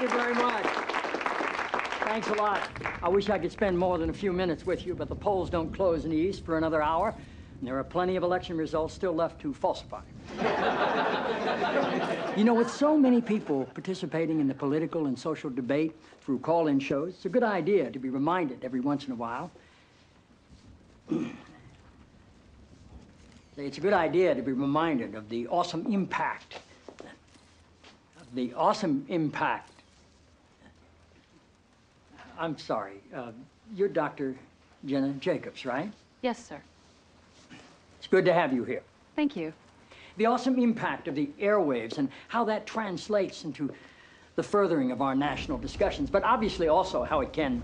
you very much. Thanks a lot. I wish I could spend more than a few minutes with you, but the polls don't close in the East for another hour, and there are plenty of election results still left to falsify. You know, with so many people participating in the political and social debate through call-in shows, it's a good idea to be reminded every once in a while. It's a good idea to be reminded of the awesome impact. I'm sorry. You're Dr. Jenna Jacobs, right? Yes, sir. It's good to have you here. Thank you. The awesome impact of the airwaves and how that translates into the furthering of our national discussions, but obviously also how it can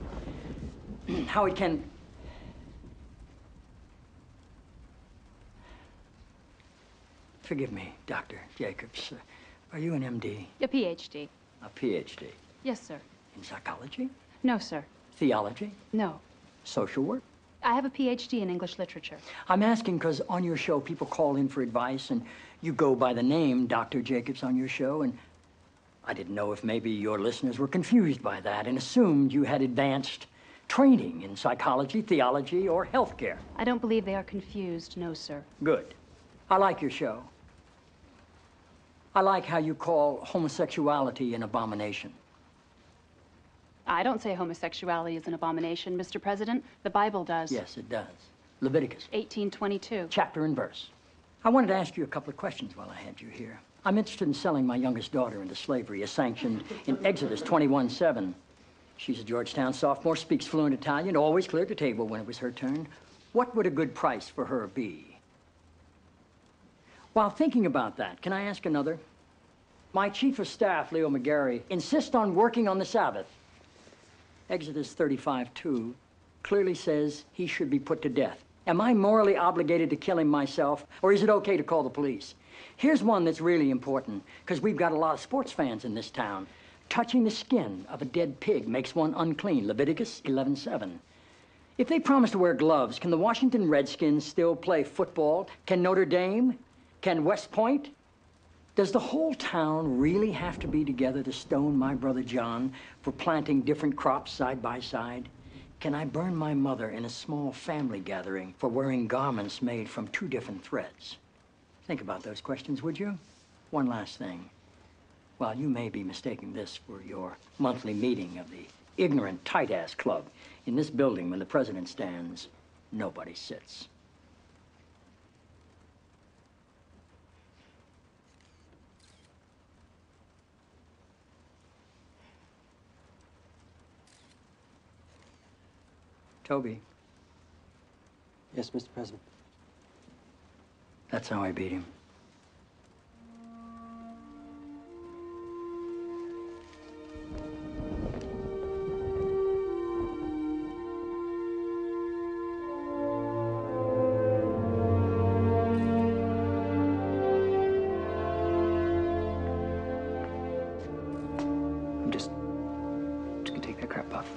Forgive me, Dr. Jacobs. Are you an MD? A PhD. A PhD? Yes, sir. In psychology? No, sir. Theology? No. Social work? I have a PhD in English literature. I'm asking because on your show, people call in for advice, and you go by the name Dr. Jacobs on your show, and I didn't know if maybe your listeners were confused by that and assumed you had advanced training in psychology, theology, or healthcare. I don't believe they are confused, no, sir. Good. I like your show. I like how you call homosexuality an abomination. I don't say homosexuality is an abomination, Mr. President. The Bible does. Yes, it does. Leviticus. 18:22. Chapter and verse. I wanted to ask you a couple of questions while I had you here. I'm interested in selling my youngest daughter into slavery, as sanctioned in Exodus 21:7. She's a Georgetown sophomore, speaks fluent Italian, always cleared the table when it was her turn. What would a good price for her be? While thinking about that, can I ask another? My chief of staff, Leo McGarry, insists on working on the Sabbath. Exodus 35:2 clearly says he should be put to death. Am I morally obligated to kill him myself, or is it okay to call the police? Here's one that's really important, because we've got a lot of sports fans in this town. Touching the skin of a dead pig makes one unclean, Leviticus 11:7. If they promise to wear gloves, can the Washington Redskins still play football? Can Notre Dame? Can West Point? Does the whole town really have to be together to stone my brother John for planting different crops side by side? Can I burn my mother in a small family gathering for wearing garments made from two different threads? Think about those questions, would you? One last thing. While you may be mistaking this for your monthly meeting of the Ignorant Tight-Ass Club, in this building, when the president stands, nobody sits. Toby. Yes, Mr. President. That's how I beat him. I'm just gonna take that crap off.